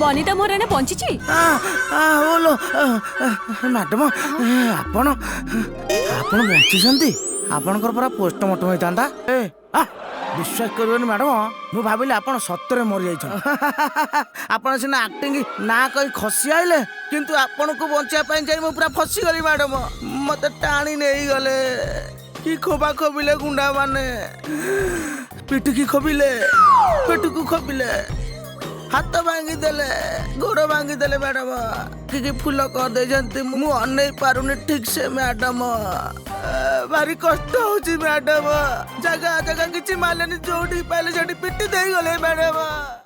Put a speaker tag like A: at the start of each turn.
A: ଅନିତା ମହାରାଣା ବଞ୍ଚିଛି?
B: ଓଲୋ ମ୍ୟାଡାମ ଆପଣ ଆପଣ ବଞ୍ଚିଛନ୍ତି? ଆପଣଙ୍କର ପୁରା ପୋଷ୍ଟମର୍ଟମ ହେଇଥାନ୍ତା। ବିଶ୍ୱାସ କରିବେନି ମ୍ୟାଡାମ, ମୁଁ ଭାବିଲି ଆପଣ ସତରେ ମରିଯାଇଛନ୍ତି। ଆପଣ ସିନା ଆକ୍ଟିଂ ନା କହି ଖସି ଆଇଲେ, କିନ୍ତୁ ଆପଣଙ୍କୁ ବଞ୍ଚିବା ପାଇଁ ଯାଇ ମୁଁ ପୁରା ଫସିଗଲି ମ୍ୟାଡାମ। ମତେ ଟାଣି ନେଇଗଲେ, କି ଖୋବା ଖୋବିଲେ ଗୁଣ୍ଡା ମାନେ, ପିଠିକି ଖୋବିଲେ, ପେଟକୁ ଖୋବିଲେ, ହାତ ଭାଙ୍ଗିଦେଲେ, ଗୋଡ ଭାଙ୍ଗିଦେଲେ ମ୍ୟାଡାମ। କି ଫୁଲ କରିଦେଇଛନ୍ତି, ମୁଁ ଅନେଇ ପାରୁନି ଠିକ ସେ ମ୍ୟାଡାମ। ଭାରି କଷ୍ଟ ହଉଛି ମ୍ୟାଡାମ। ଜାଗା ଜାଗା କିଛି ମାଲେନି, ଯୋଉଠି ପାଇଲେ ସେଠି ପିଟି ଦେଇଗଲେ ମ୍ୟାଡାମ।